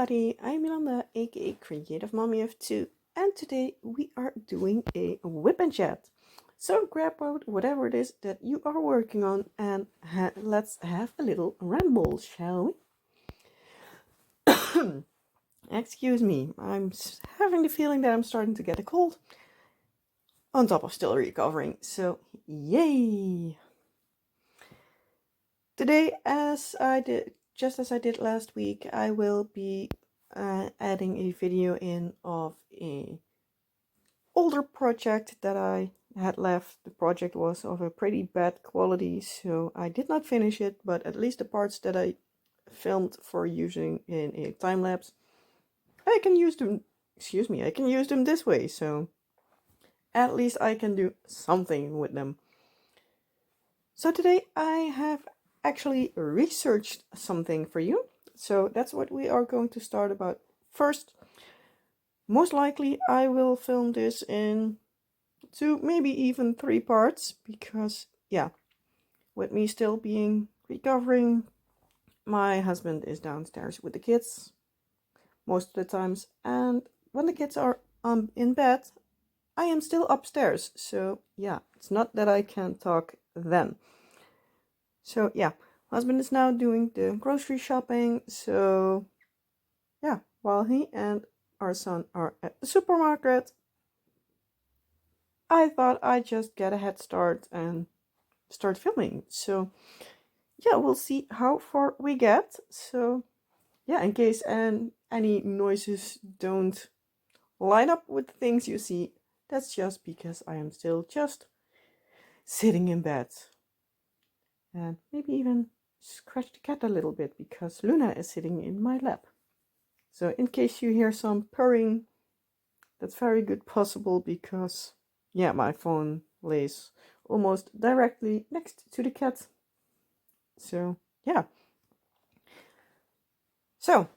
everybody, I'm Yolanda, aka Creative Mommy of Two, and today we are doing a whip and chat. So grab out whatever it is that you are working on and let's have a little ramble, shall we? Excuse me, I'm having the feeling that I'm starting to get a cold, on top of still recovering, so yay! Today, just as I did last week, I will be adding a video in of a older project that I had left. The project was of a pretty bad quality, so I did not finish it, but at least the parts that I filmed for using in a time lapse, I can use them, I can use them this way, so at least I can do something with them. So today I have actually researched something for you. So that's what we are going to start about first. Most likely I will film this in 2, maybe even 3 parts, because yeah, with me still being recovering, my husband is downstairs with the kids most of the times, and when the kids are in bed, I am still upstairs. So yeah, it's not that I can't talk then. So yeah, husband is now doing the grocery shopping, so yeah, while he and our son are at the supermarket, I thought I'd just get a head start and start filming. So yeah, we'll see how far we get. So yeah, in case any noises don't line up with the things you see, that's just because I am still just sitting in bed. And maybe even scratch the cat a little bit because Luna is sitting in my lap. So in case you hear some purring, that's very good possible because, yeah, my phone lays almost directly next to the cat. So, yeah. So,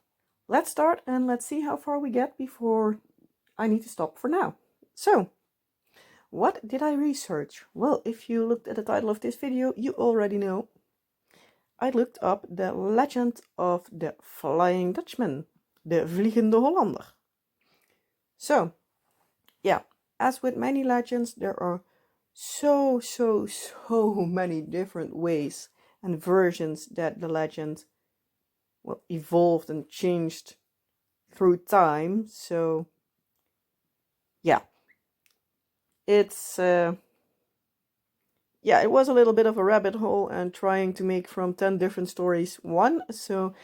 let's start and let's see how far we get before I need to stop for now. So, what did I research? Well, if you looked at the title of this video, you already know. I looked up the legend of the Flying Dutchman, de Vliegende Hollander. So, yeah, as with many legends, there are so many different ways and versions that the legend evolved and changed through time. So, yeah, it's it was a little bit of a rabbit hole and trying to make from 10 different stories one. So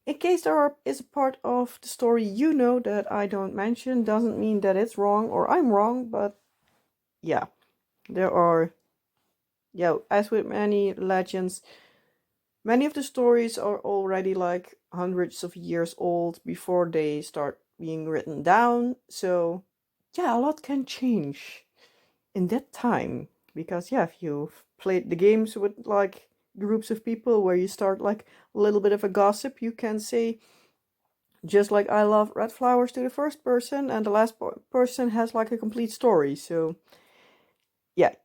in case there is a part of the story you know that I don't mention, doesn't mean that it's wrong or I'm wrong, but yeah, there are, as with many legends, many of the stories are already like hundreds of years old before they start being written down. So yeah, a lot can change in that time. Because yeah, if you've played the games with like groups of people where you start like a little bit of a gossip, you can say, just like I love red flowers to the first person, and the last person has like a complete story. So yeah,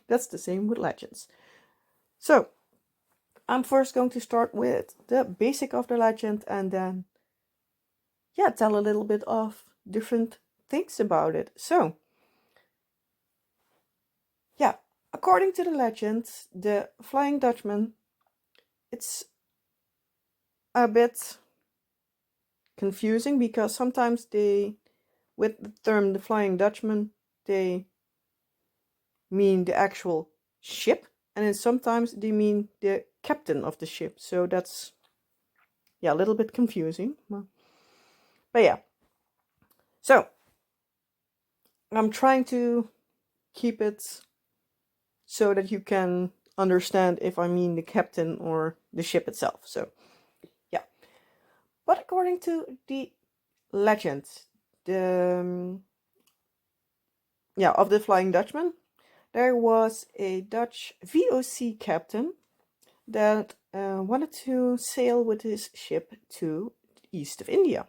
that's the same with legends. So I'm first going to start with the basic of the legend and then tell a little bit of different things about it. So yeah, according to the legend, the Flying Dutchman, it's a bit confusing because sometimes with the term the Flying Dutchman, they mean the actual ship, and then sometimes they mean the captain of the ship. So that's, a little bit confusing. But yeah. So I'm trying to keep it so that you can understand if I mean the captain or the ship itself. So yeah. But according to the legend, the of the Flying Dutchman, there was a Dutch VOC captain that wanted to sail with his ship to the east of India.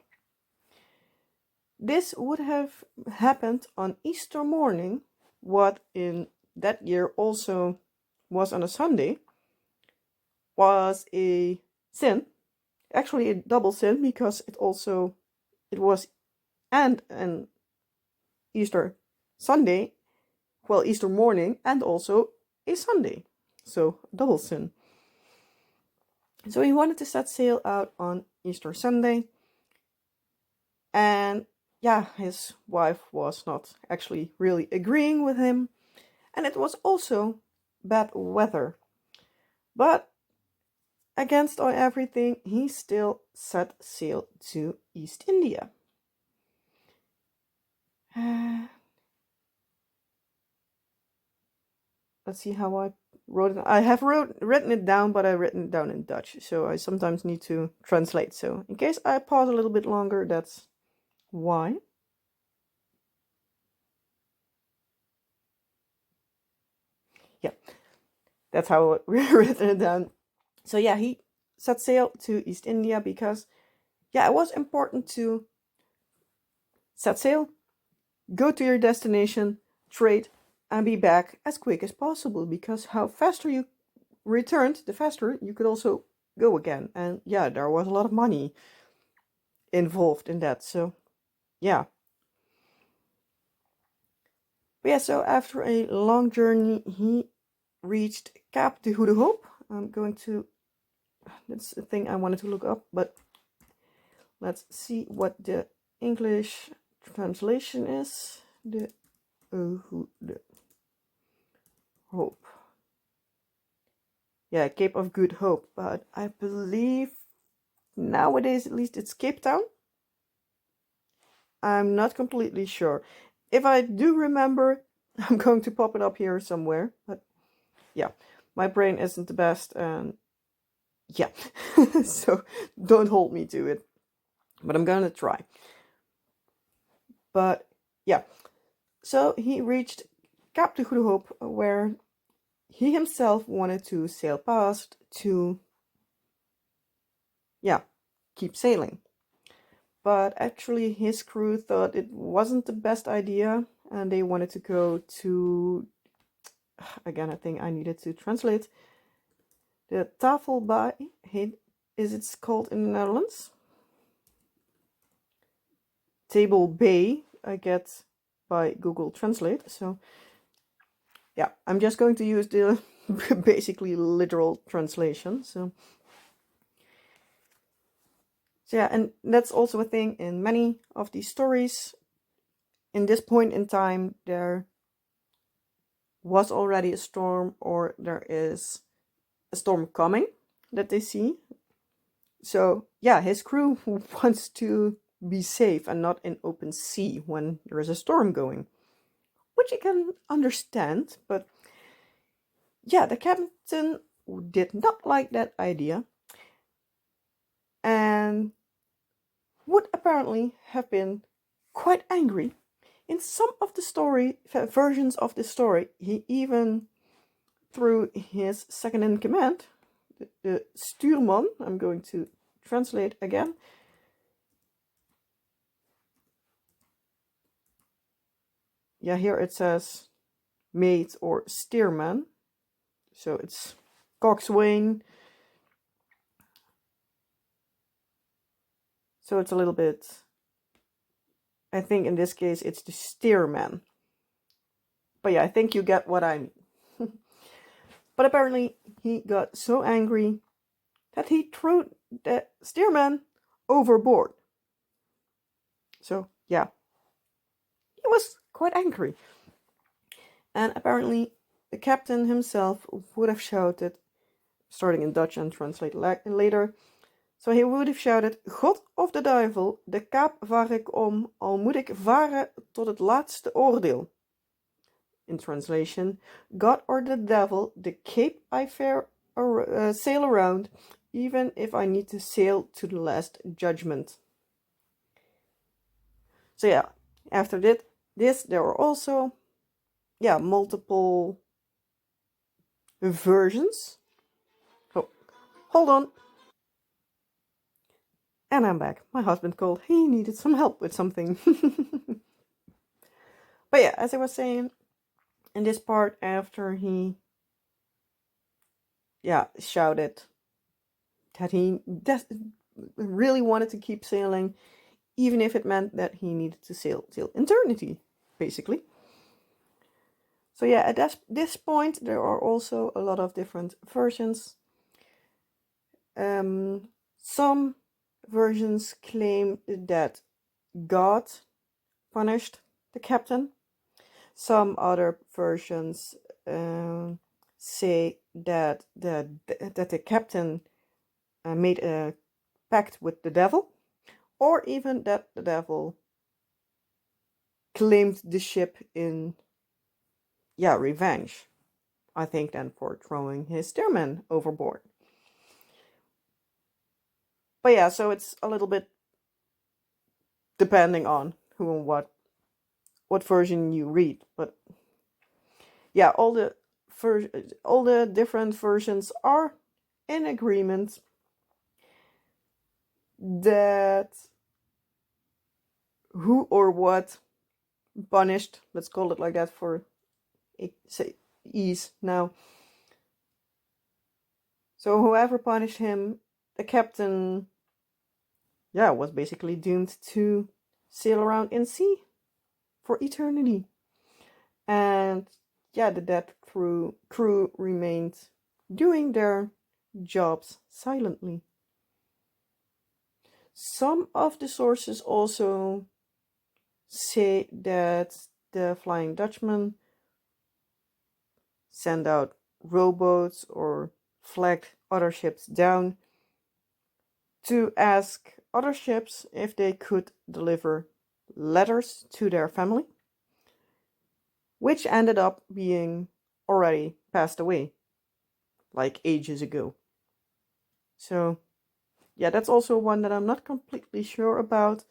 This would have happened on Easter morning, what in that year also was on a Sunday, was a sin. Actually a double sin, because it was and an Easter Sunday, well, Easter morning, and also a Sunday. So double sin. So he wanted to set sail out on Easter Sunday. And yeah, his wife was not actually really agreeing with him. And it was also bad weather. But against everything, he still set sail to East India. Let's see how I wrote it. I have written it down, but I've written it down in Dutch, so I sometimes need to translate. So in case I pause a little bit longer, that's why. Yeah, that's how we written it down. So yeah, he set sail to East India because, yeah, it was important to set sail, go to your destination, trade, and be back as quick as possible, because how faster you returned, the faster you could also go again. And yeah, there was a lot of money involved in that. So yeah. But yeah, so after a long journey, he reached Cape de Goede Hoop. I'm going to, that's the thing I wanted to look up, but let's see what the English translation is. De Goede Hoop. Yeah, Cape of Good Hope, but I believe nowadays at least it's Cape Town. I'm not completely sure. If I do remember, I'm going to pop it up here somewhere. But yeah, my brain isn't the best, and yeah, so don't hold me to it. But I'm gonna try. But yeah, so he reached Cape de Goede Hoop, where he himself wanted to sail past to, yeah, keep sailing. But actually his crew thought it wasn't the best idea, and they wanted to go to, again, I think I needed to translate, the Tafelbaai, is it's called in the Netherlands. Table Bay, I get by Google Translate. So yeah, I'm just going to use the basically literal translation. So yeah, and that's also a thing in many of these stories. In this point in time, there was already a storm, or there is a storm coming that they see. So yeah, his crew wants to be safe and not in open sea when there is a storm going, which you can understand. But yeah, the captain did not like that idea, and would apparently have been quite angry. In some of the story versions of the story, he even threw his second in command, the stuurman. I'm going to translate again. Yeah, here it says mate or steerman, so it's coxswain. So it's a little bit, I think in this case it's the steerman. But yeah, I think you get what I mean. But apparently he got so angry that he threw the steerman overboard. So yeah, he was quite angry. And apparently the captain himself would have shouted, starting in Dutch and translate later. So he would have shouted, God of de duivel, de kaap vaar ik om, al moet ik varen tot het laatste oordeel. In translation, God or the devil, the cape I sail around, even if I need to sail to the last judgment. So yeah, after this there were also, yeah, multiple versions. Oh, hold on. And I'm back. My husband called. He needed some help with something. But yeah, as I was saying, in this part, after he, yeah, shouted that he really wanted to keep sailing, even if it meant that he needed to sail till eternity, basically. So yeah, at this point, there are also a lot of different versions. Some versions claim that God punished the captain. Some other versions say that the captain made a pact with the devil, or even that the devil claimed the ship in, revenge. I think then for throwing his steerman overboard. But yeah, so it's a little bit depending on who and what version you read. But yeah, all the different versions are in agreement that who or what punished, let's call it like that for ease now. So whoever punished him, the captain, was basically doomed to sail around in sea for eternity. And the dead crew remained doing their jobs silently. Some of the sources also say that the Flying Dutchman sent out rowboats or flagged other ships down to ask other ships if they could deliver letters to their family, which ended up being already passed away, like ages ago. So, that's also one that I'm not completely sure about.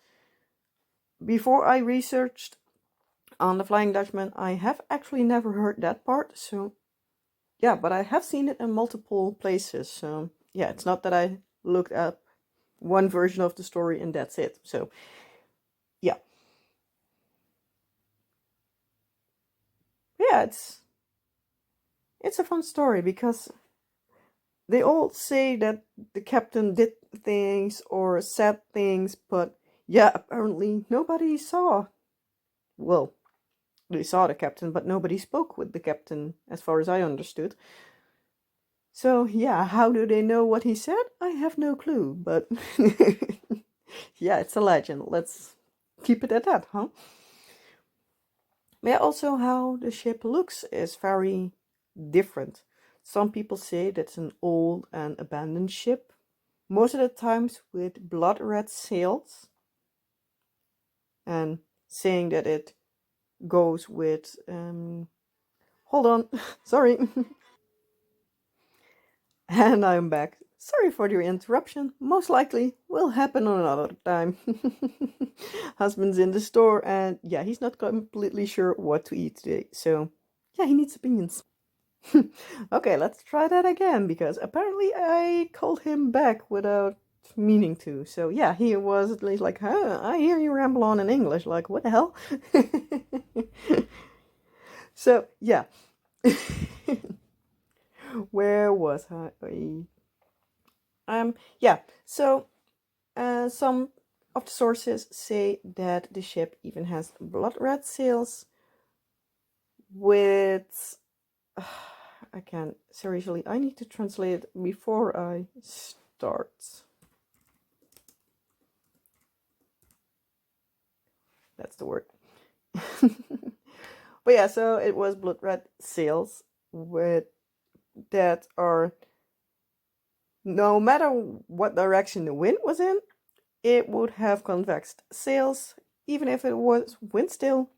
Before I researched on the Flying Dutchman, I have actually never heard that part, so but I have seen it in multiple places, so it's not that I looked up one version of the story and that's it. So it's a fun story because they all say that the captain did things or said things, but apparently nobody saw. Well, they saw the captain, but nobody spoke with the captain, as far as I understood. So how do they know what he said? I have no clue, but it's a legend. Let's keep it at that, huh? But also how the ship looks is very different. Some people say that's an old and abandoned ship, most of the times with blood red sails, and saying that it goes with hold on, sorry. And I'm back. Sorry for the interruption. Most likely will happen on another time. Husband's in the store and he's not completely sure what to eat today. So he needs opinions. Okay, let's try that again because apparently I called him back without meaning to. So he was at least like, huh, I hear you ramble on in English. Like, what the hell? So where was I? So some of the sources say that the ship even has blood red sails with I can't, seriously, I need to translate it before I start. That's the word. But so it was blood red sails with that are, no matter what direction the wind was in, it would have convex sails, even if it was wind still,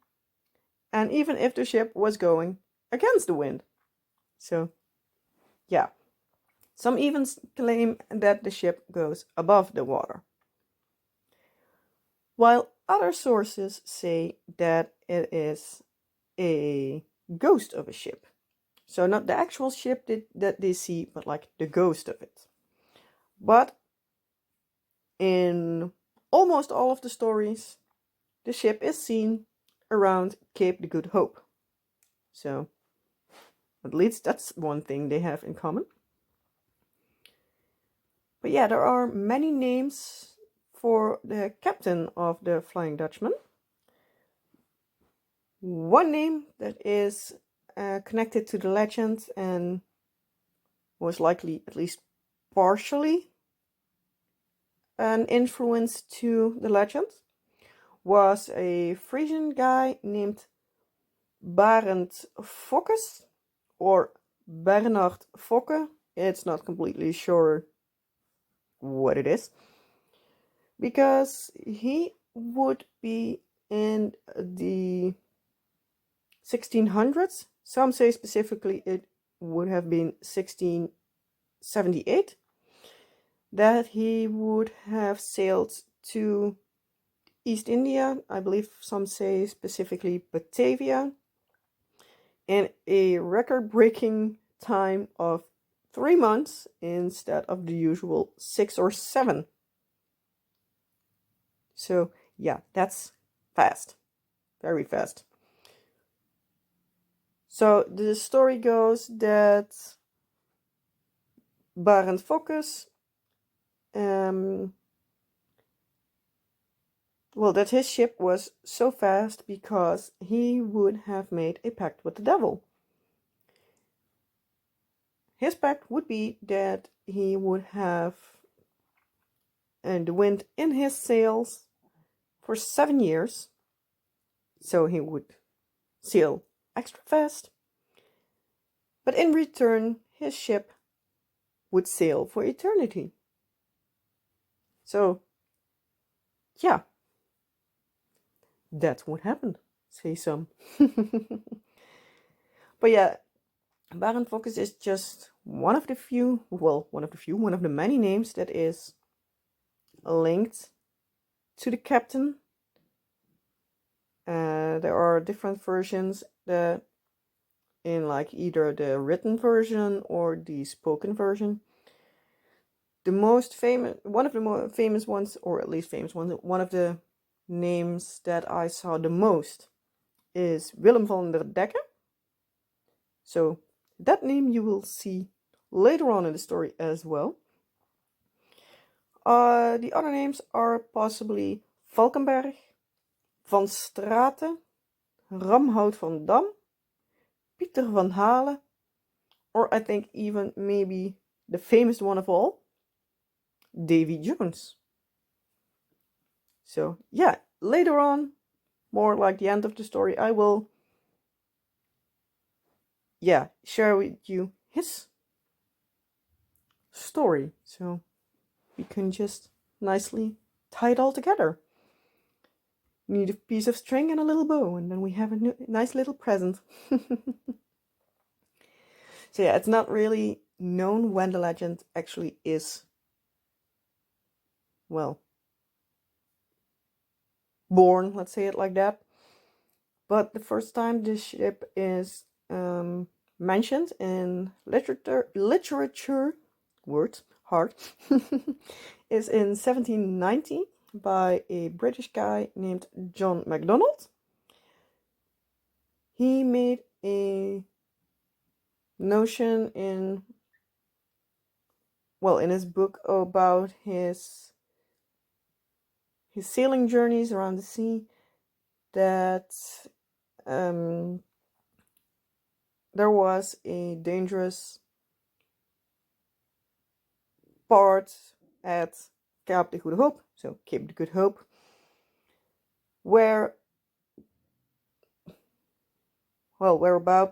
and even if the ship was going against the wind. So, some even claim that the ship goes above the water, while other sources say that it is a ghost of a ship. So not the actual ship that they see, but like the ghost of it. But in almost all of the stories, the ship is seen around Cape the Good Hope. So at least that's one thing they have in common. But yeah, there are many names for the captain of the Flying Dutchman. One name that is connected to the legend and most likely at least partially an influence to the legend was a Frisian guy named Barend Fokkes or Bernard Fokke. It's not completely sure what it is, because he would be in the 1600s. Some say specifically it would have been 1678, that he would have sailed to East India. I believe some say specifically Batavia, in a record-breaking time of 3 months instead of the usual 6 or 7. So yeah, that's fast, very fast. So the story goes that Barend Fokkes, that his ship was so fast because he would have made a pact with the devil. His pact would be that he would have the wind in his sails for 7 years, so he would sail extra fast. But in return, his ship would sail for eternity. So, yeah, that's what happened, say some. But yeah, Barend Fokkes is just one of the many names that is linked to the captain. There are different versions that in like either the written version or the spoken version. The most famous, one of the more famous ones, or at least famous ones, one of the names that I saw the most is Willem van der Decken. So that name you will see later on in the story as well. The other names are possibly Valkenberg, Van Straten, Ramhout van Dam, Pieter van Halen, or I think even maybe the famous one of all, Davy Jones. So yeah, later on, more like the end of the story, I will share with you his story, so we can just nicely tie it all together. We need a piece of string and a little bow, and then we have a nice little present. So yeah, it's not really known when the legend actually is, well, born, let's say it like that. But the first time this ship is mentioned in literature, words, hard, is in 1790 by a British guy named John MacDonald. He made a notion in his book about his sailing journeys around the sea, that there was a dangerous part at Cape de Goede Hope, so Cape de Good Hope, whereabout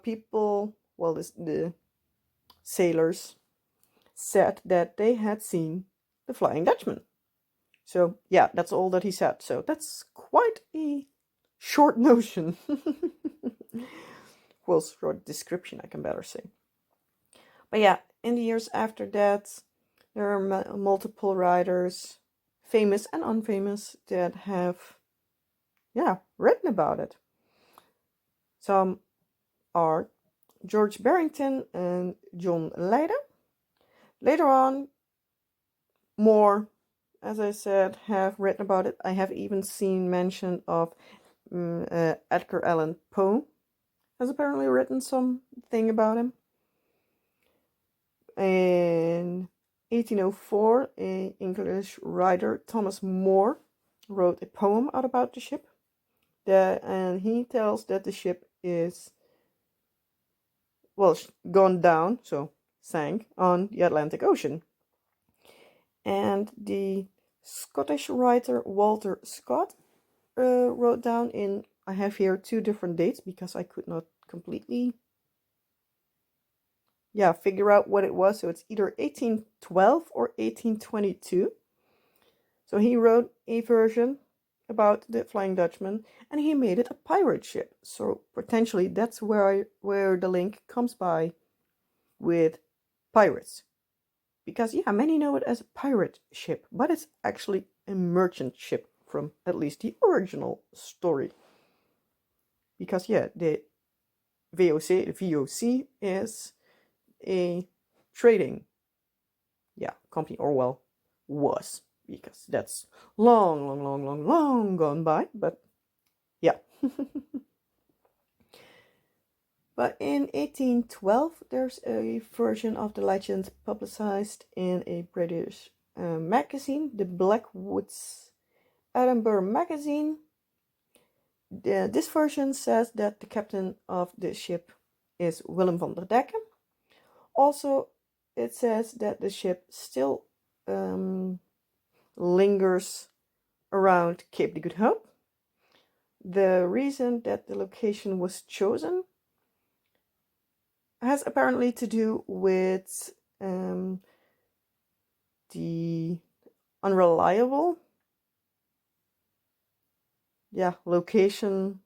people, the sailors said that they had seen the Flying Dutchman. So yeah, that's all that he said. So that's quite a short notion. Well, short description, I can better say. But yeah, in the years after that, there are multiple writers, famous and unfamous, that have written about it. Some are George Barrington and John Leyden. Later on, more, as I said, have written about it. I have even seen mention of Edgar Allan Poe has apparently written something about him. And 1804, an English writer, Thomas More, wrote a poem out about the ship. And he tells that the ship is, well, gone down, so sank, on the Atlantic Ocean. And the Scottish writer Walter Scott wrote down in, I have here 2 different dates because I could not completely figure out what it was. So it's either 1812 or 1822. So he wrote a version about the Flying Dutchman, and he made it a pirate ship. So potentially that's where the link comes by with pirates. Because many know it as a pirate ship, but it's actually a merchant ship from at least the original story. Because the VOC is a trading company, or well, was, because that's long gone by, but yeah. But in 1812, there's a version of the legend publicized in a British magazine, the Blackwoods Edinburgh magazine. This version says that the captain of the ship is Willem van der Decken. Also, it says that the ship still lingers around Cape de Good Hope. The reason that the location was chosen has apparently to do with the unreliable location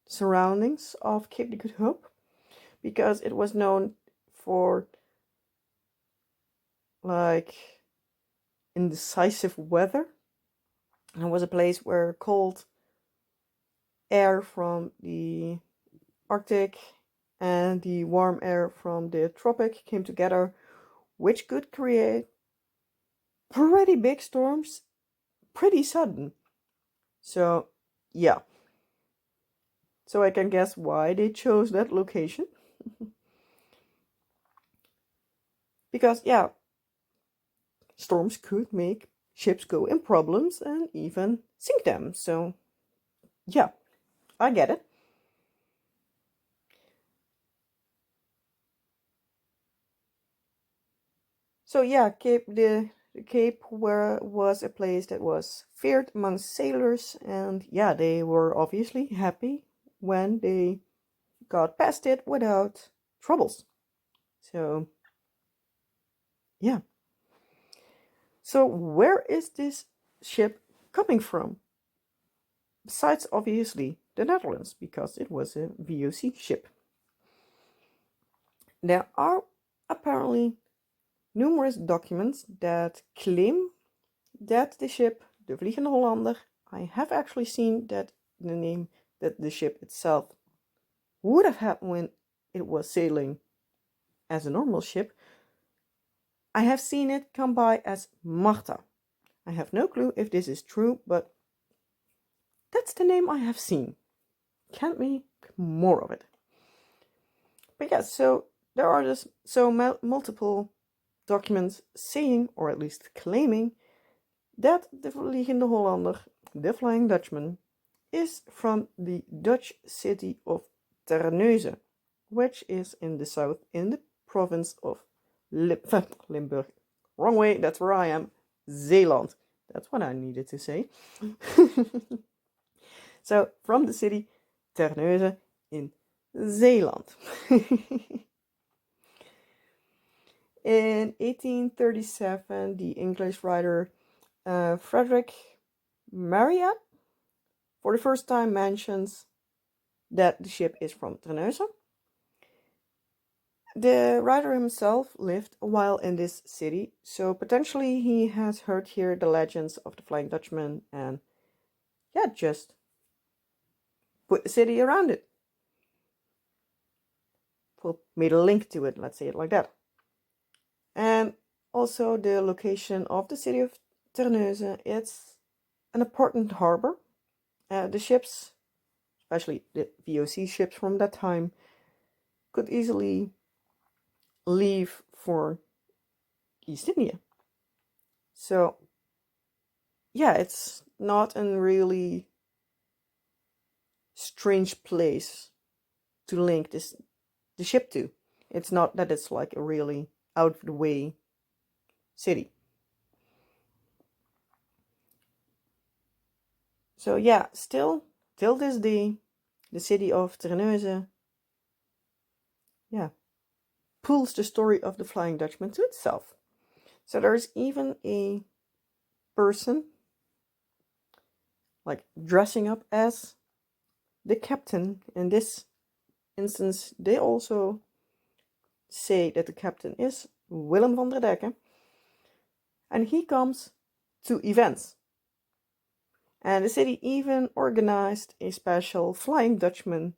surroundings of Cape de Good Hope, because it was known for like indecisive weather. It was a place where cold air from the Arctic and the warm air from the tropic came together, which could create pretty big storms pretty sudden. So so I can guess why they chose that location. Because storms could make ships go in problems and even sink them. So I get it. So the Cape was a place that was feared among sailors, and they were obviously happy when they got past it without troubles. So so where is this ship coming from? Besides obviously the Netherlands, because it was a VOC ship. There are apparently numerous documents that claim that the ship, de Vliegende Hollander, I have actually seen that the name that the ship itself would have had when it was sailing as a normal ship. I have seen it come by as Marta. I have no clue if this is true, but that's the name I have seen. Can't make more of it. But so there are just multiple documents saying, or at least claiming, that the Vliegende Hollander, the Flying Dutchman, is from the Dutch city of Terneuzen, which is in the south in the province of Limburg. Wrong way, that's where I am. Zeeland. That's what I needed to say. So, from the city Terneuzen in Zeeland. In 1837, the English writer Frederick Marryat for the first time mentions that the ship is from Terneuzen. The writer himself lived a while in this city, so potentially he has heard here the legends of the Flying Dutchman and just put the city around it. Made a link to it, let's say it like that. And also the location of the city of Terneuzen, it's an important harbor. The ships, especially the VOC ships from that time, could easily leave for East India. So yeah, it's not a really strange place to link the ship to. It's not that it's like a really out of the way city. So yeah, still till this day, the city of Terneuzen, yeah, pulls the story of the Flying Dutchman to itself. So there's even a person like dressing up as the captain. In this instance, they also say that the captain is Willem van der Decken, and he comes to events. And the city even organized a special Flying Dutchman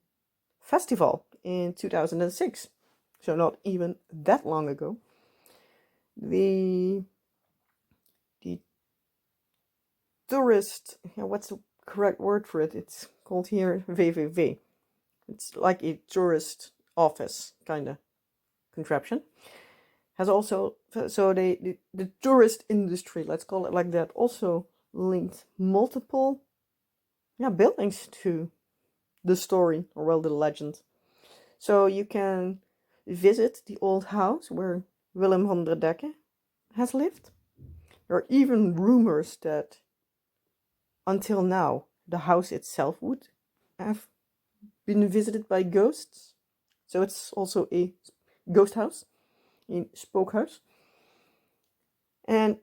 festival in 2006. So not even that long ago. The tourist, what's the correct word for it? It's called here WWW. It's like a tourist office kind of contraption. Has also, so the tourist industry, let's call it like that, also linked multiple buildings to the story, or well, the legend. So you can visit the old house where Willem van der Decken has lived. There are even rumors that until now the house itself would have been visited by ghosts. So it's also a ghost house, a spook house. And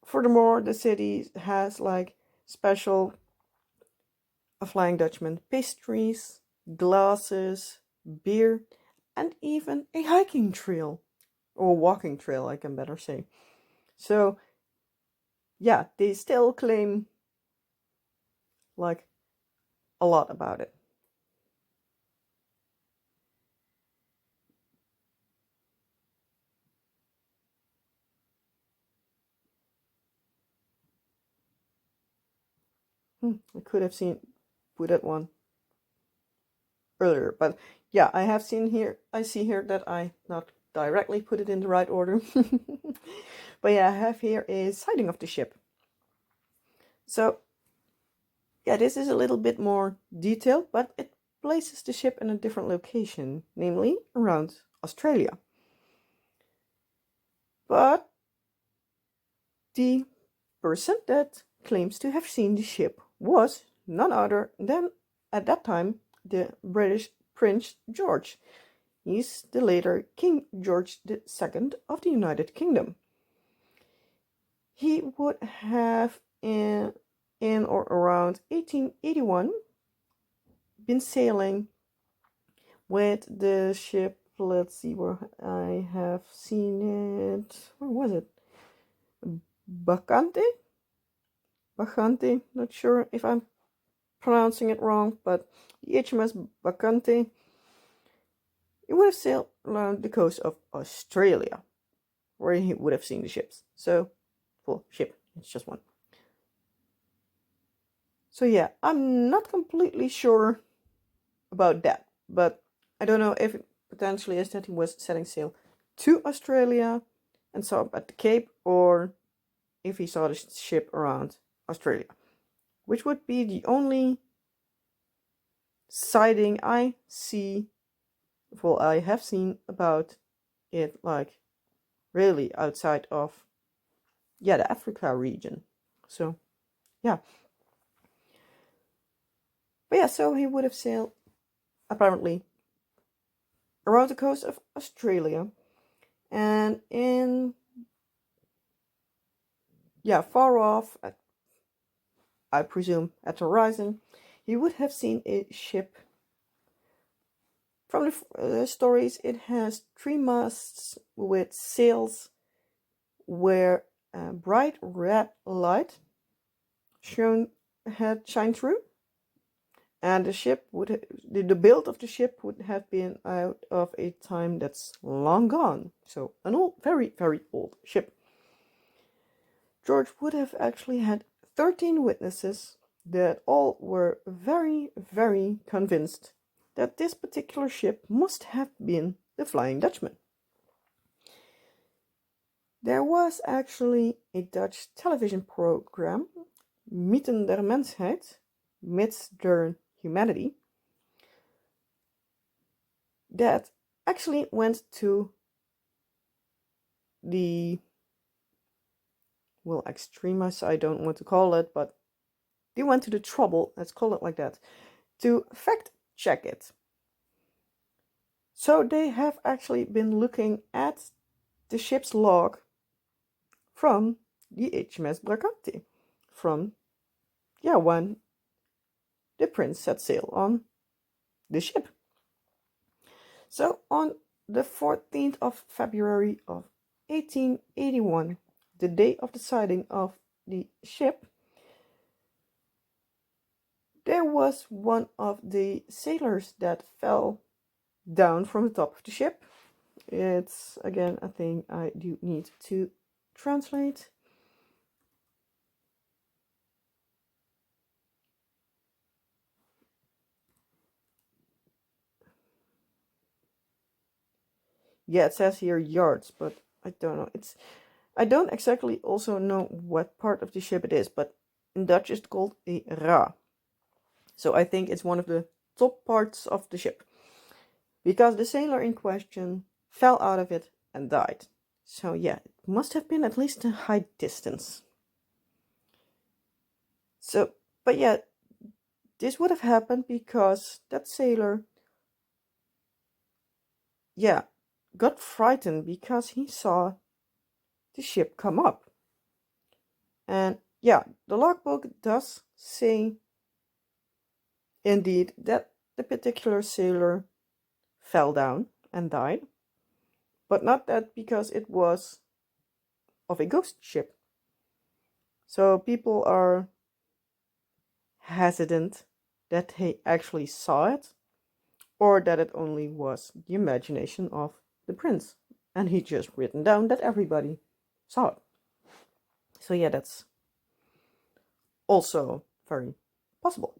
furthermore, the city has like special Flying Dutchman pastries, glasses, beer, and even a hiking trail, or walking trail, I can better say. So yeah, they still claim like a lot about it. I could have put that one earlier, but yeah, I see here that I not directly put it in the right order. But yeah, I have here a sighting of the ship. So yeah, this is a little bit more detailed, but it places the ship in a different location, namely around Australia. But the person that claims to have seen the ship was none other than, at that time, the British Prince George. He's the later King George II of the United Kingdom. He would have, in or around 1881, been sailing with the ship. Let's see where I have seen it. Where was it? Bacante? Not sure if I'm pronouncing it wrong, but the HMS Bacante, it would have sailed around the coast of Australia, where he would have seen the ships. So, well, ship, it's just one. So yeah, I'm not completely sure about that, but I don't know if it potentially is that he was setting sail to Australia and saw up at the Cape, or if he saw the ship around Australia, which would be the only sighting I have seen about it, like really outside of the Africa region. So yeah, but yeah, so he would have sailed apparently around the coast of Australia, and in far off, I presume at the horizon, he would have seen a ship. From the stories, it has 3 masts with sails where a bright red light shine through, and the build of the ship would have been out of a time that's long gone. So an old, very, very old ship. George would have actually had 13 witnesses that all were very, very convinced that this particular ship must have been the Flying Dutchman. There was actually a Dutch television program, Mythen der Mensheid, Myths der Humanity, that actually went to the, well, extremists, I don't want to call it, but they went to the trouble, let's call it like that, to fact check it. So they have actually been looking at the ship's log from the HMS Bracante, from, when the prince set sail on the ship. So on the 14th of February of 1881, the day of the sighting of the ship, there was one of the sailors that fell down from the top of the ship. It's, again, a thing I do need to translate. Yeah, it says here yards, but I don't know. I don't exactly also know what part of the ship it is, but in Dutch it's called a ra. So I think it's one of the top parts of the ship, because the sailor in question fell out of it and died. So yeah, it must have been at least a high distance. So, but yeah, this would have happened because that sailor, got frightened because he saw the ship come up. And yeah, the logbook does say indeed that the particular sailor fell down and died, but not that because it was of a ghost ship. So people are hesitant that he actually saw it, or that it only was the imagination of the prince, and he just written down that everybody saw it. So yeah, that's also very possible.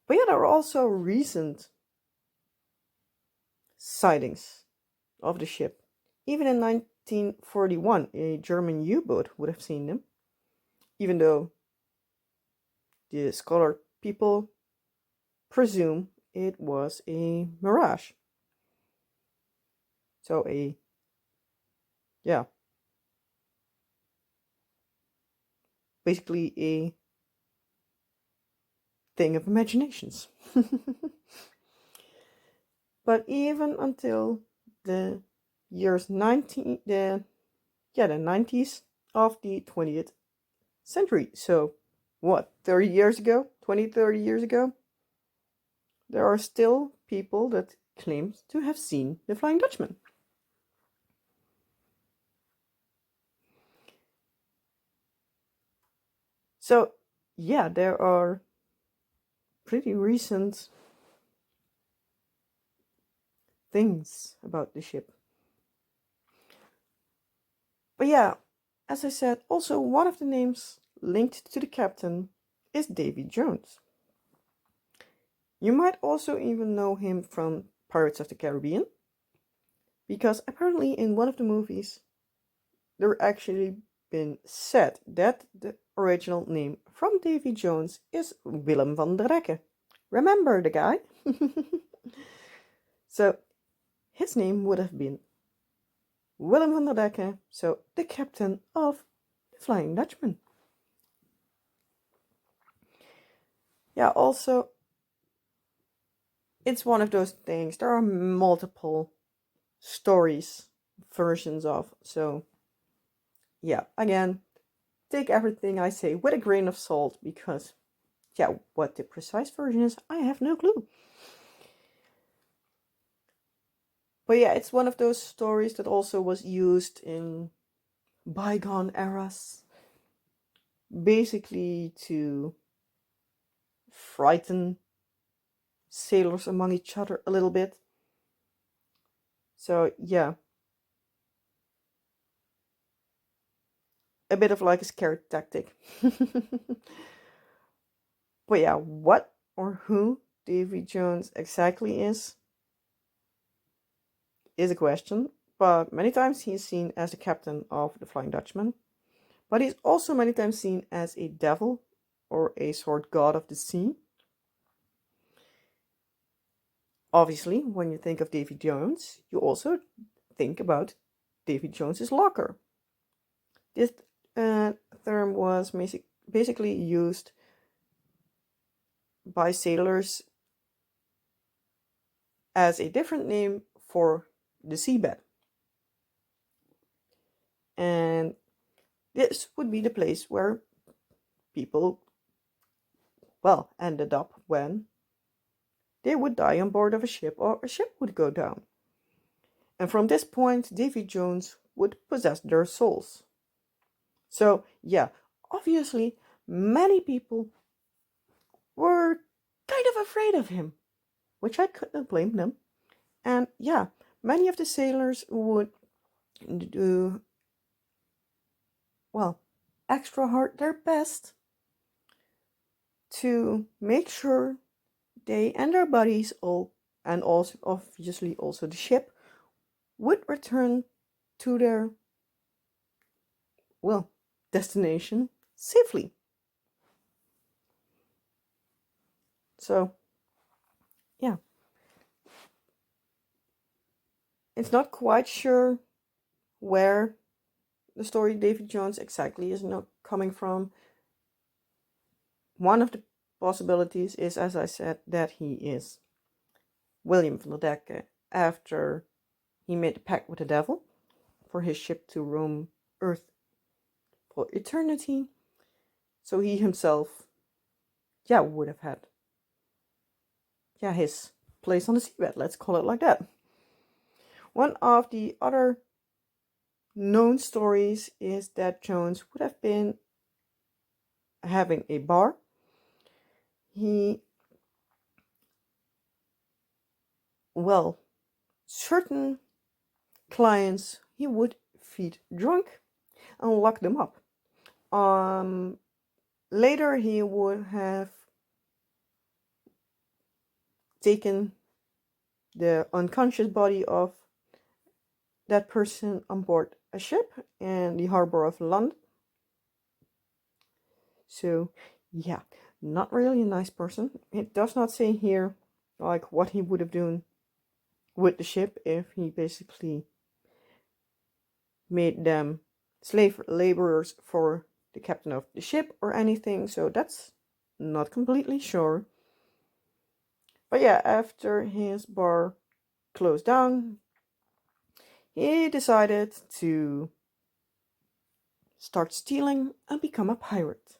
But yeah, there are also recent sightings of the ship. Even in 1941, a German U-boat would have seen them, even though the scholar people presume it was a mirage. So basically a thing of imaginations. But even until the years the 90s of the 20th century. So what, 30 years ago, 30 years ago, there are still people that claim to have seen the Flying Dutchman. So yeah, there are pretty recent things about the ship. But yeah, as I said, also one of the names linked to the captain is Davy Jones. You might also even know him from Pirates of the Caribbean, because apparently in one of the movies there actually been said that the original name from Davy Jones is Willem van der Recke. Remember the guy? So his name would have been Willem van der Recke, so the captain of the Flying Dutchman. Yeah, also, it's one of those things. There are multiple stories, versions of. So, yeah, again, take everything I say with a grain of salt, because, what the precise version is, I have no clue. But yeah, it's one of those stories that also was used in bygone eras, basically to frighten sailors among each other a little bit. So yeah, a bit of like a scare tactic. But yeah, what or who Davy Jones exactly is a question. but many times he's seen as the captain of the Flying Dutchman. But he's also many times seen as a devil or a sword god of the sea. Obviously, when you think of Davy Jones, you also think about Davy Jones's locker. This term was basically used by sailors as a different name for the seabed. And this would be the place where people, well, ended up when they would die on board of a ship or a ship would go down. And from this point, Davy Jones would possess their souls. So, yeah, obviously, many people were kind of afraid of him, which I couldn't blame them. And yeah, many of the sailors would do, well, extra hard their best to make sure they and their buddies, all, and also obviously also the ship, would return to their, well, destination safely. So, yeah. It's not quite sure where the story Davy Jones exactly is not coming from. One of the possibilities is, as I said, that he is William van der Decken after he made a pact with the devil for his ship to roam Earth for eternity. So he himself, would have had, his place on the seabed, let's call it like that. One of the other known stories is that Jones would have been having a bar. Certain clients he would feed drunk and lock them up. Later he would have taken the unconscious body of that person on board a ship in the harbor of London. So, yeah, not really a nice person. It does not say here, like, what he would have done with the ship if he basically made them slave laborers for the captain of the ship or anything. So that's not completely sure. But yeah, after his bar closed down, he decided to start stealing and become a pirate.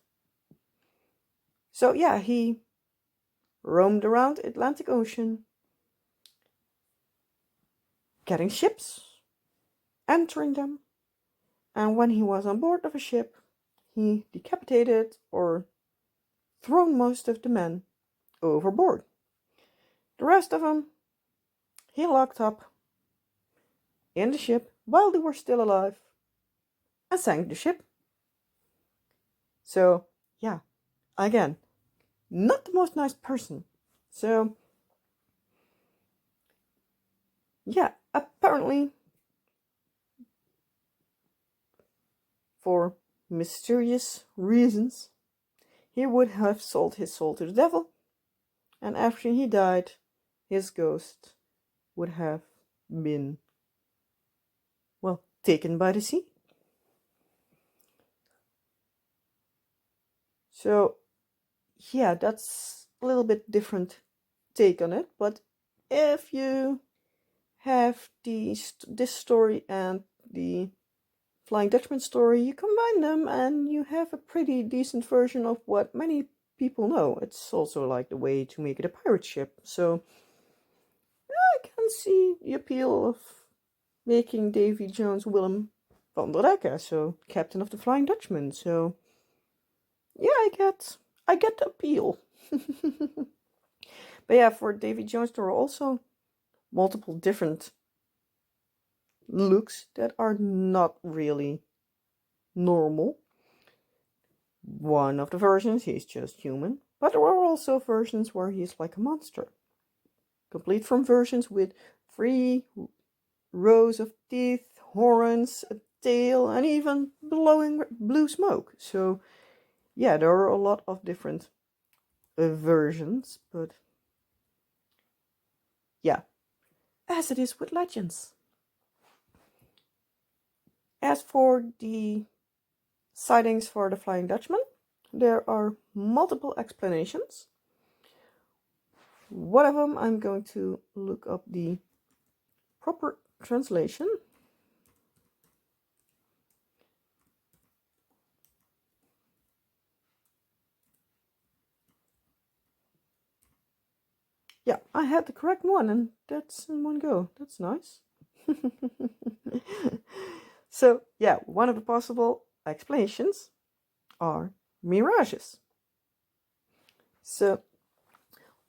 So yeah, he roamed around Atlantic Ocean, getting ships, entering them, and when he was on board of a ship, he decapitated or thrown most of the men overboard. The rest of them he locked up in the ship while they were still alive and sank the ship. So, yeah, again, not the most nice person. So, yeah, apparently, for mysterious reasons, he would have sold his soul to the devil, and after he died, his ghost would have been, well, taken by the sea. So, yeah, that's a little bit different take on it, but if you have this story and the Flying Dutchman story, you combine them and you have a pretty decent version of what many people know. It's also like the way to make it a pirate ship. So I can see the appeal of making Davy Jones Willem van der Decken, so captain of the Flying Dutchman. So yeah, I get the appeal. But yeah, for Davy Jones there are also multiple different looks that are not really normal. One of the versions he's just human, but there are also versions where he's like a monster. Complete from versions with 3 rows of teeth, horns, a tail, and even blowing blue smoke. So yeah, there are a lot of different versions, but yeah, as it is with legends. As for the sightings for the Flying Dutchman, there are multiple explanations. One of them, I'm going to look up the proper translation. Yeah, I had the correct one, and that's in one go. That's nice. So, yeah, one of the possible explanations are mirages. So,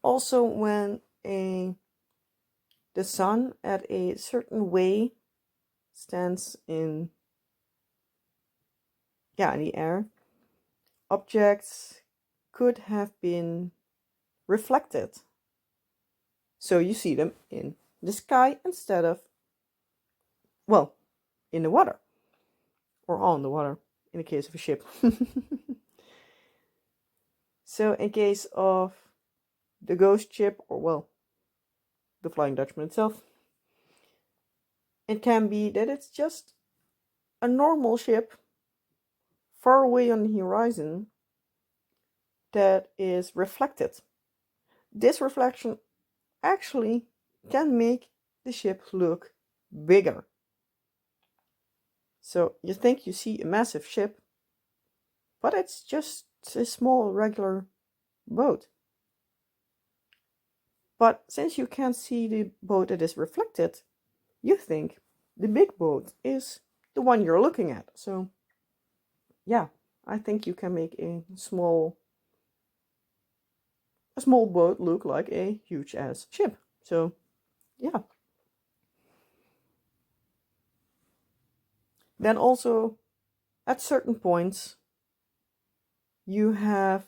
also when the sun at a certain way stands in the air, objects could have been reflected. So you see them in the sky instead of, well, in the water. Or on the water, in the case of a ship. So in case of the ghost ship, or well, the Flying Dutchman itself, it can be that it's just a normal ship far away on the horizon that is reflected. This reflection actually can make the ship look bigger. So you think you see a massive ship, but it's just a small regular boat. But since you can't see the boat that is reflected, you think the big boat is the one you're looking at. So yeah, I think you can make a small boat look like a huge ass ship. So yeah. Then also at certain points you have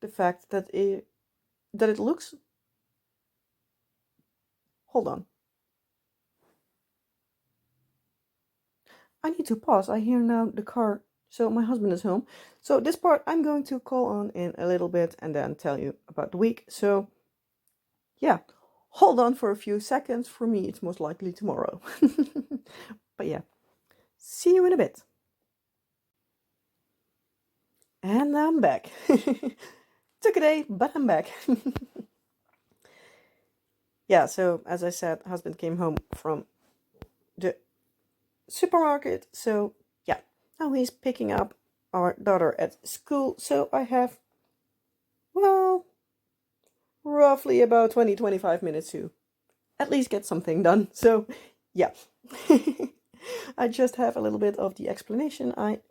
the fact that it looks, hold on, I need to pause. I hear now the car. So my husband is home. So this part I'm going to call on in a little bit and then tell you about the week. So yeah, hold on for a few seconds. For me, it's most likely tomorrow. But yeah, see you in a bit. And I'm back. Took a day, but I'm back. Yeah, so as I said, husband came home from the supermarket. So yeah, now he's picking up our daughter at school. So I have, well, roughly about 20-25 minutes to at least get something done. So yeah. I just have a little bit of the explanation. I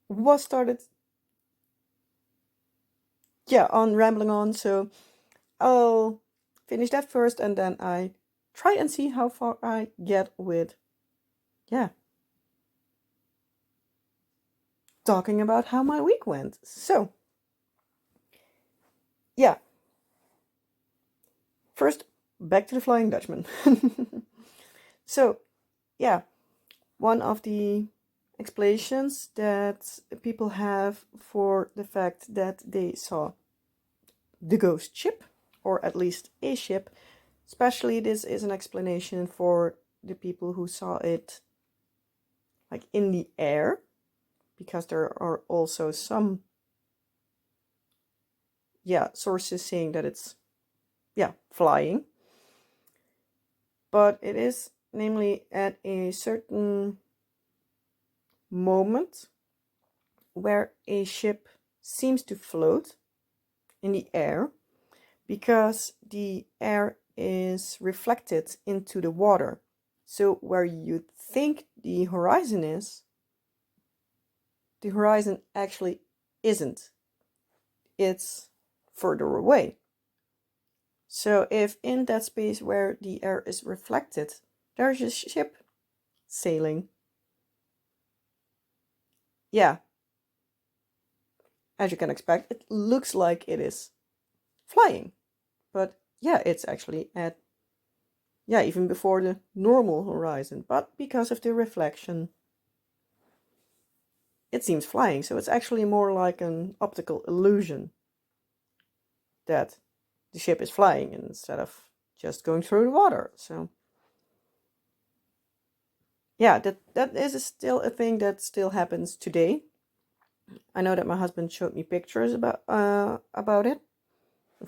was started on rambling on, so I'll finish that first and then I try and see how far I get with talking about how my week went. So yeah, first back to the Flying Dutchman. So yeah, one of the explanations that people have for the fact that they saw the ghost ship, or at least a ship, especially this is an explanation for the people who saw it like in the air, because there are also some sources saying that it's flying, but it is namely at a certain moment where a ship seems to float in the air because the air is reflected into the water. So where you think the horizon is, the horizon actually isn't. It's further away. So if in that space where the air is reflected, there's a ship sailing, as you can expect, it looks like it is flying. But it's actually at yeah, even before the normal horizon. But because of the reflection, it seems flying. So it's actually more like an optical illusion that the ship is flying instead of just going through the water. So yeah, that is still a thing that still happens today. I know that my husband showed me pictures about it.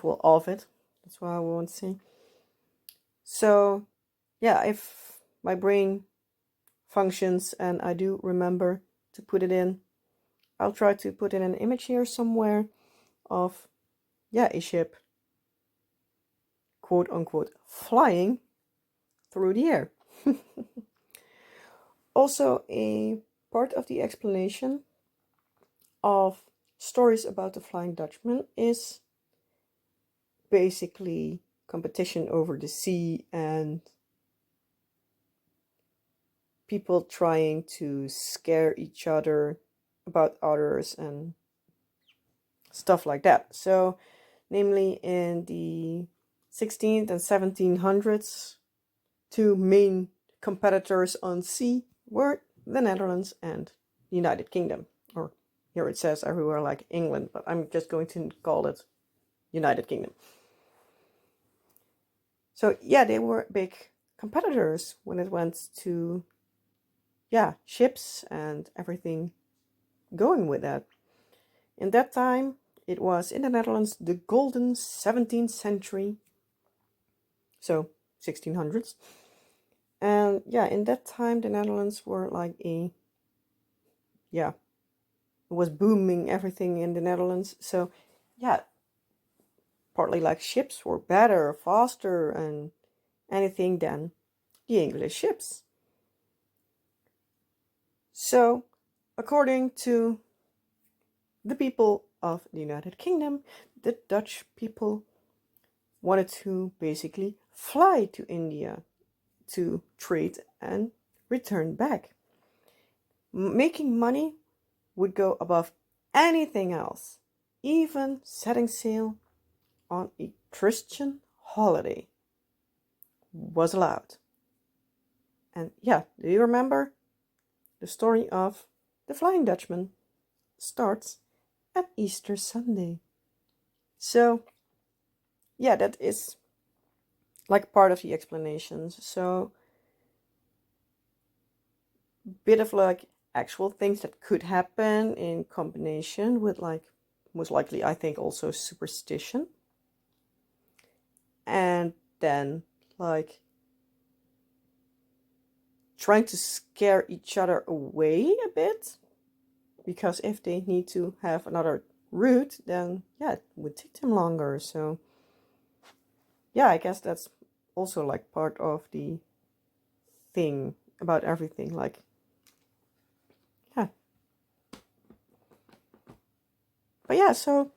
Well, of it. That's what I want to say. So yeah, if my brain functions and I do remember to put it in, I'll try to put in an image here somewhere of, yeah, a ship, quote unquote, flying through the air. Also, a part of the explanation of stories about the Flying Dutchman is basically competition over the sea and people trying to scare each other about others and stuff like that. So, namely in the 16th and 1700s, two main competitors on sea were the Netherlands and the United Kingdom. Or here it says everywhere like England, but I'm just going to call it United Kingdom. So yeah, they were big competitors when it went to, yeah, ships and everything going with that. In that time, it was in the Netherlands the golden 17th century, so 1600s. And yeah, in that time, the Netherlands were like yeah, it was booming everything in the Netherlands. So yeah, partly like ships were better, faster, and anything than the English ships. So, according to the people of the United Kingdom, the Dutch people wanted to basically fly to India to trade and return back. Making money would go above anything else, even setting sail on a Christian holiday was allowed. And yeah, do you remember? The story of the Flying Dutchman starts at Easter Sunday. So yeah, that is like part of the explanations. So bit of like actual things that could happen in combination with like most likely I think also superstition. And then like trying to scare each other away a bit, because if they need to have another route, then yeah, it would take them longer. So yeah, I guess that's also like part of the thing about everything. Like, yeah. But yeah, so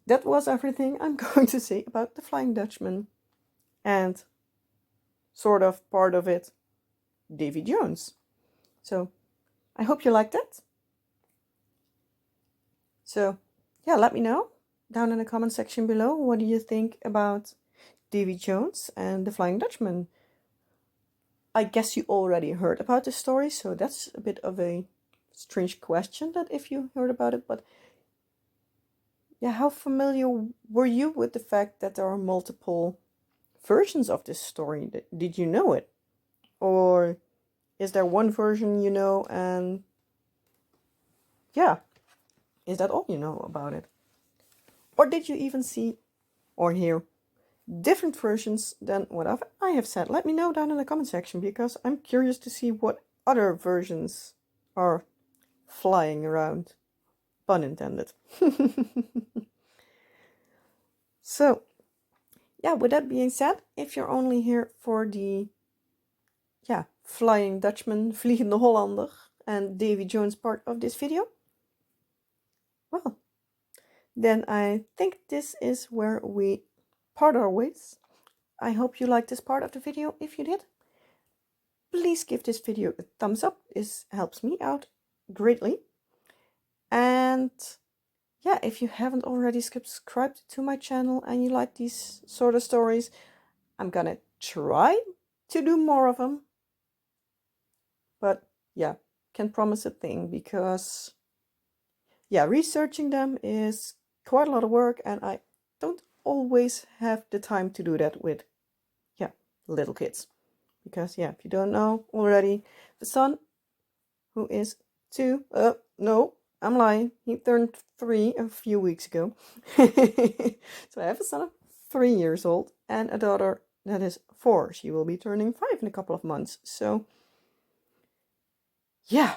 that was everything I'm going to say about the Flying Dutchman and sort of part of it, Davy Jones. So I hope you liked it. So yeah, let me know down in the comment section below. What do you think about Davy Jones and the Flying Dutchman? I guess you already heard about the story, so that's a bit of a strange question that if you heard about it, but yeah, how familiar were you with the fact that there are multiple versions of this story? Did you know it? Or is there one version you know and yeah, is that all you know about it? Or did you even see or hear different versions than what I have said? Let me know down in the comment section because I'm curious to see what other versions are flying around. Pun intended. So, yeah, with that being said, if you're only here for the, yeah, Flying Dutchman, Vliegende Hollander, and Davy Jones part of this video, well, then I think this is where we part our ways. I hope you liked this part of the video. If you did, please give this video a thumbs up. This helps me out greatly. And yeah, if you haven't already subscribed to my channel and you like these sort of stories, I'm gonna try to do more of them. But yeah, can't promise a thing because yeah, researching them is quite a lot of work, and I don't always have the time to do that with, yeah, little kids. Because, yeah, if you don't know already, the son, who is 2, no, I'm lying, he turned 3 a few weeks ago. So I have a son of 3 years old and a daughter that is 4. She will be turning 5 in a couple of months. So, yeah.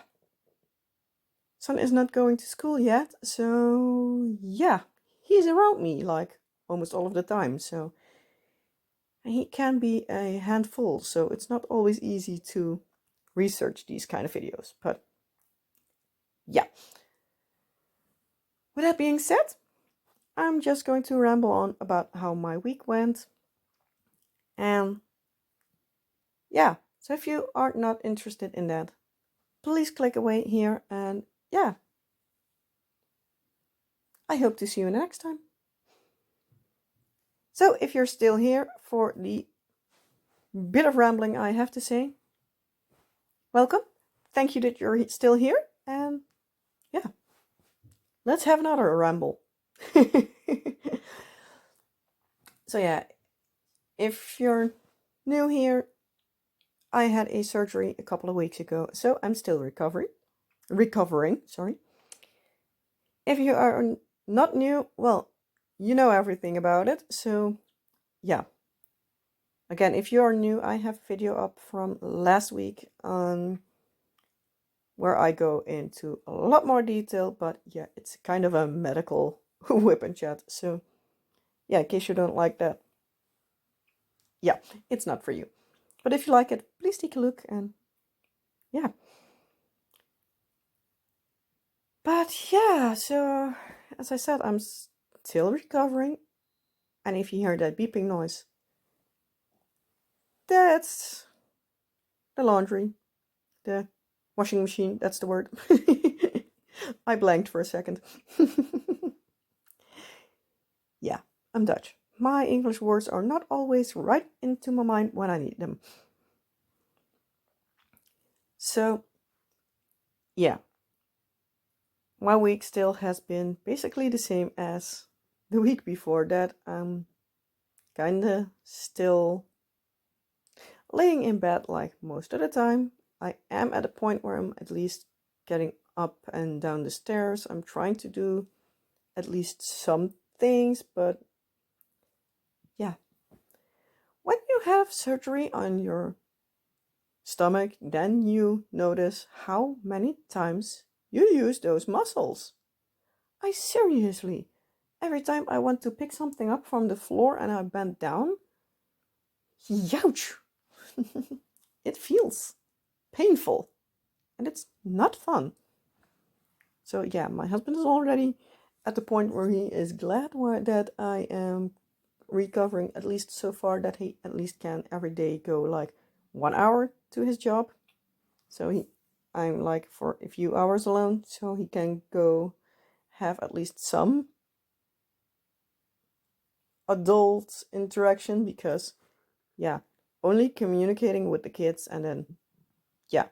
Son is not going to school yet, so yeah, he's around me like almost all of the time, so he can be a handful, so it's not always easy to research these kind of videos, but yeah. With that being said, I'm just going to ramble on about how my week went, and yeah, so if you are not interested in that, please click away here, and yeah, I hope to see you next time. So if you're still here for the bit of rambling I have to say, welcome. Thank you that you're still here. And yeah, let's have another ramble. So yeah, if you're new here, I had a surgery a couple of weeks ago, so I'm still recovering, sorry. If you are not new, well, you know everything about it, so yeah. Again, if you are new, I have a video up from last week on where I go into a lot more detail, but yeah, it's kind of a medical whip and chat. So yeah, in case you don't like that, yeah, it's not for you. But if you like it, please take a look, and yeah. But yeah, so as I said, I'm still recovering. And if you hear that beeping noise, that's the laundry, the washing machine, that's the word. I blanked for a second. Yeah, I'm Dutch. My English words are not always right into my mind when I need them. So, yeah, my week still has been basically the same as the week before that. I'm kinda still laying in bed like most of the time. I am at a point where I'm at least getting up and down the stairs. I'm trying to do at least some things, but yeah. When you have surgery on your stomach, then you notice how many times you use those muscles. I seriously, every time I want to pick something up from the floor and I bend down, youch! It feels painful and it's not fun. So yeah, my husband is already at the point where he is glad that I am recovering, at least so far, that he at least can every day go like 1 hour to his job. So I'm like for a few hours alone, so he can go have at least some adult interaction, because yeah, only communicating with the kids and then yeah,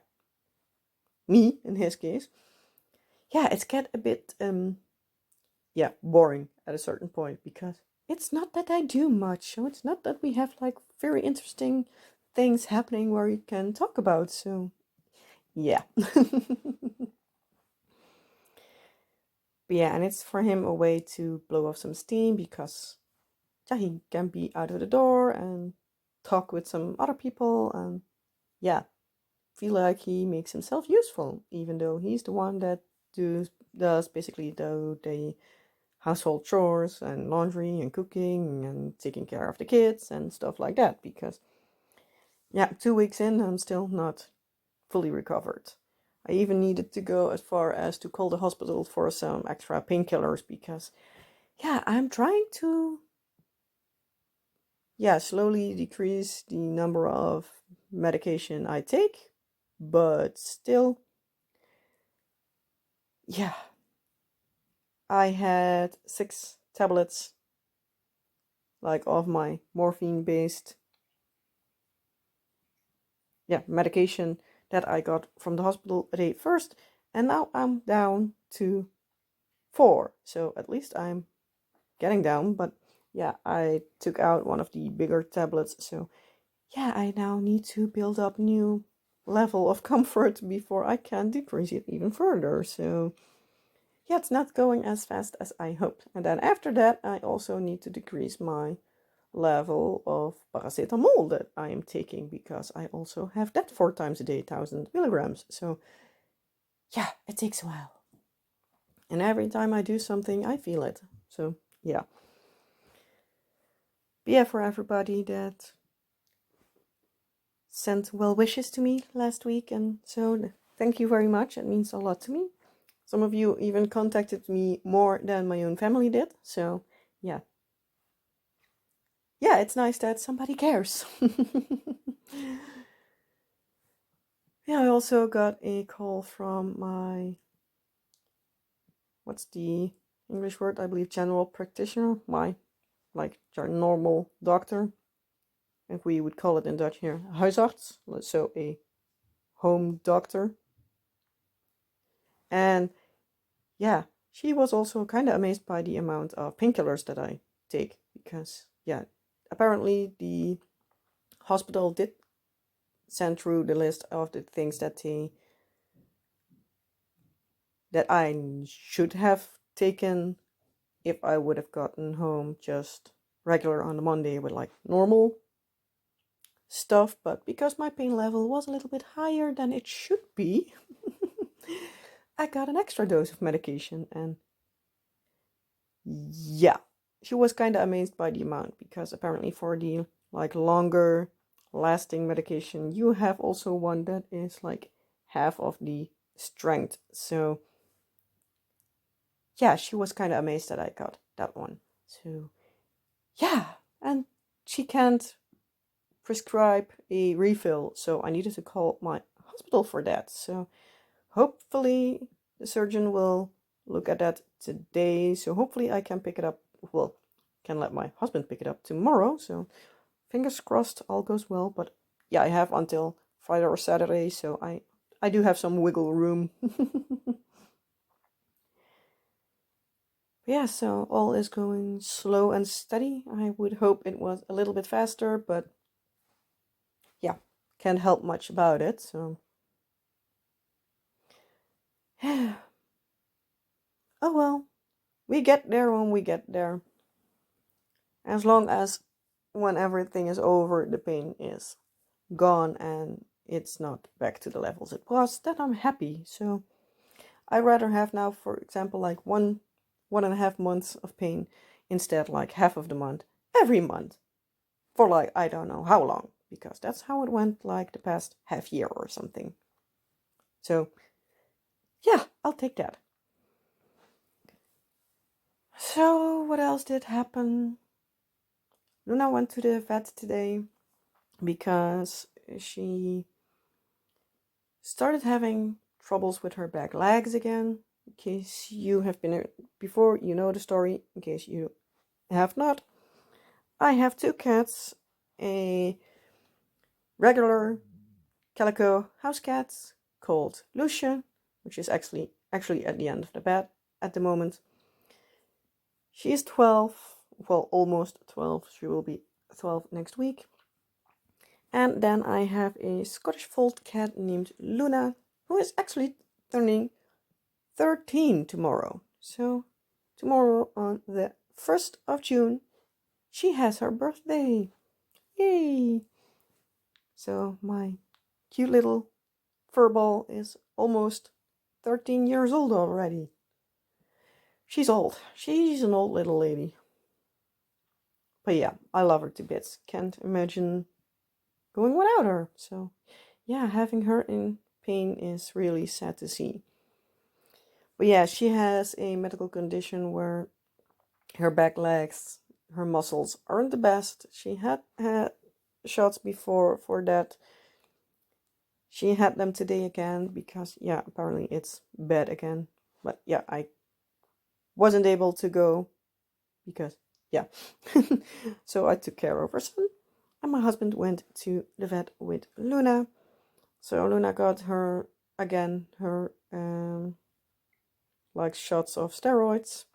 me in his case, yeah, it's get a bit yeah, boring at a certain point, because it's not that I do much, so it's not that we have like very interesting things happening where you can talk about, so yeah. But yeah, and it's for him a way to blow off some steam, because yeah, he can be out of the door and talk with some other people, and yeah, feel like he makes himself useful, even though he's the one that does basically the household chores and laundry and cooking and taking care of the kids and stuff like that. Because yeah, 2 weeks in, I'm still not fully recovered. I even needed to go as far as to call the hospital for some extra painkillers, because yeah, I'm trying to slowly decrease the number of medication I take, but still, yeah, I had 6 tablets like of my morphine based medication that I got from the hospital a day first, and now I'm down to 4. So at least I'm getting down, but yeah, I took out one of the bigger tablets, so yeah, I now need to build up new level of comfort before I can decrease it even further. So yeah, it's not going as fast as I hoped. And then after that, I also need to decrease my level of paracetamol that I am taking, because I also have that 4 times a day, 1,000 milligrams. So yeah, it takes a while. And every time I do something, I feel it. So yeah. But yeah, for everybody that sent well wishes to me last week, and so thank you very much. It means a lot to me. Some of you even contacted me more than my own family did. So yeah. Yeah, it's nice that somebody cares. Yeah, I also got a call from my, what's the English word? I believe general practitioner, my your normal doctor. If we would call it in Dutch here, huisarts, so a home doctor. And yeah, she was also kind of amazed by the amount of painkillers that I take, because yeah, apparently the hospital did send through the list of the things that I should have taken if I would have gotten home just regular on the Monday with like normal stuff. But because my pain level was a little bit higher than it should be, I got an extra dose of medication. And yeah, she was kind of amazed by the amount, because apparently for the like longer lasting medication, you have also one that is like half of the strength. So yeah, she was kind of amazed that I got that one. So yeah, and she can't prescribe a refill, so I needed to call my hospital for that. So hopefully the surgeon will look at that today. So hopefully I can pick it up. Well, can let my husband pick it up tomorrow. So fingers crossed all goes well. But yeah, I have until Friday or Saturday, so I do have some wiggle room. Yeah, so all is going slow and steady. I would hope it was a little bit faster, but yeah, can't help much about it. So oh well, we get there when we get there. As long as when everything is over, the pain is gone and it's not back to the levels it was, then I'm happy. So I rather have now, for example, like 1.5 months of pain instead like half of the month every month for like I don't know how long, because that's how it went like the past half year or something. So yeah, I'll take that. So what else did happen? Luna went to the vet today because she started having troubles with her back legs again. In case you have been before, you know the story. In case you have not, I have 2 cats, a regular calico house cat called Lucia, which is actually at the end of the bed at the moment. She is 12, well, almost 12. She will be 12 next week. And then I have a Scottish Fold cat named Luna, who is actually turning 13 tomorrow. So tomorrow on the 1st of June, she has her birthday. Yay! So my cute little furball is almost 13 years old already. She's old. She's an old little lady. But yeah, I love her to bits. Can't imagine going without her. So yeah, having her in pain is really sad to see. But yeah, she has a medical condition where her back legs, her muscles aren't the best. She had shots before for that. She had them today again because, yeah, apparently it's bad again. But yeah, I wasn't able to go because, yeah. So I took care of her son, and my husband went to the vet with Luna. So Luna got her like shots of steroids.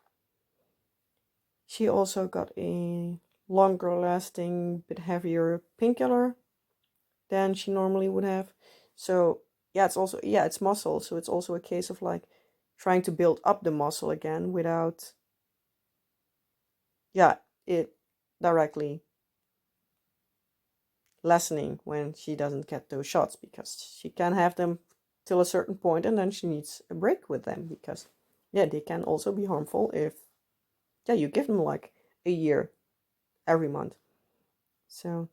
She also got a longer lasting, bit heavier painkiller than she normally would have. So yeah, it's muscle, so it's also a case of like trying to build up the muscle again without it directly lessening when she doesn't get those shots, because she can have them till a certain point and then she needs a break with them, because they can also be harmful if you give them like a year every month. So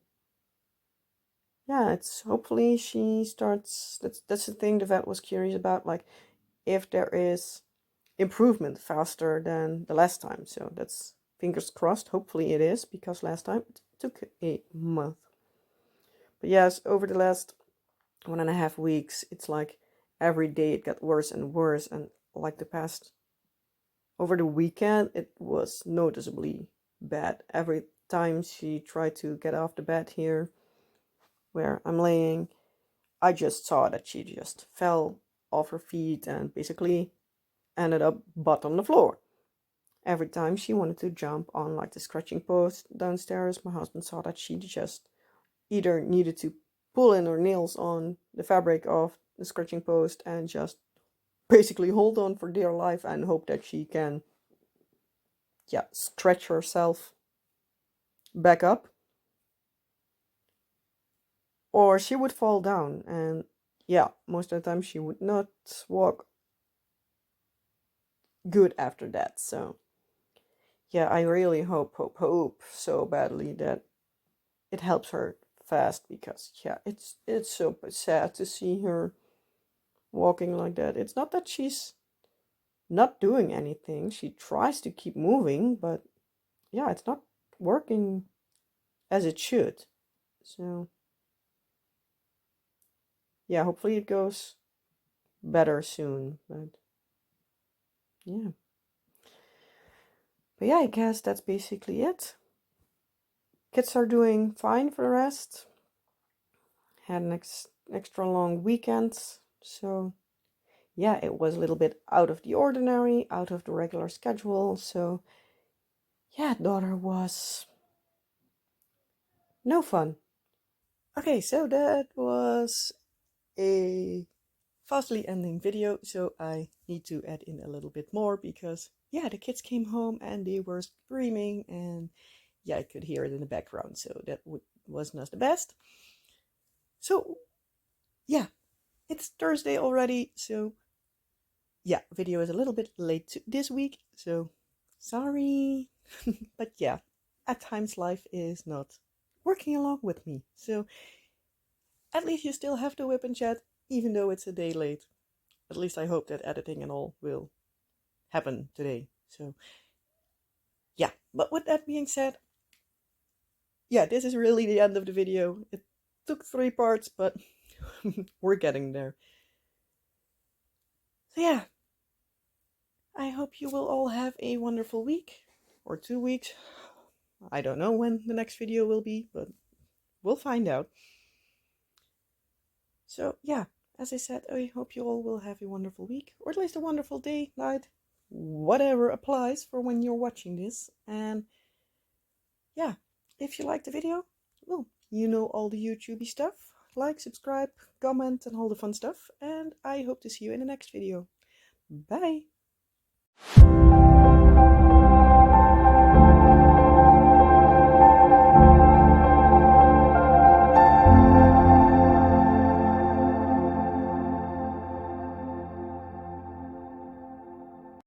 it's hopefully she starts. That's the thing the vet was curious about, like if there is improvement faster than the last time. So that's fingers crossed. Hopefully it is, because last time it took a month. But yes, over the last 1.5 weeks, it's like every day it got worse and worse, and like over the weekend it was noticeably bad. Every time she tried to get off the bed here where I'm laying, I just saw that she just fell off her feet and basically ended up butt on the floor. Every time she wanted to jump on like the scratching post downstairs, my husband saw that she just either needed to pull in her nails on the fabric of the scratching post and just basically hold on for dear life and hope that she can stretch herself back up, or she would fall down, and most of the time she would not walk good after that. So I really hope so badly that it helps her fast, because it's so sad to see her walking like that. It's not that she's not doing anything. She tries to keep moving, but it's not working as it should. So hopefully it goes better soon. But I guess that's basically it. Kids are doing fine for the rest. Had an extra long weekend, so it was a little bit out of the ordinary, out of the regular schedule. So daughter was no fun. Okay, so that was a fastly ending video, so I need to add in a little bit more, because the kids came home and they were screaming, and I could hear it in the background, so that was not the best. So it's Thursday already, so video is a little bit late this week, so sorry. But at times life is not working along with me, so at least you still have the WIP and Chat, even though it's a day late. At least I hope that editing and all will happen today. So but with that being said, this is really the end of the video. It took 3 parts, but we're getting there. So I hope you will all have a wonderful week or 2 weeks. I don't know when the next video will be, but we'll find out. So as I said, I hope you all will have a wonderful week, or at least a wonderful day, night, whatever applies for when you're watching this. And if you liked the video, well, you know all the YouTubey stuff. Like, subscribe, comment, and all the fun stuff. And I hope to see you in the next video. Bye!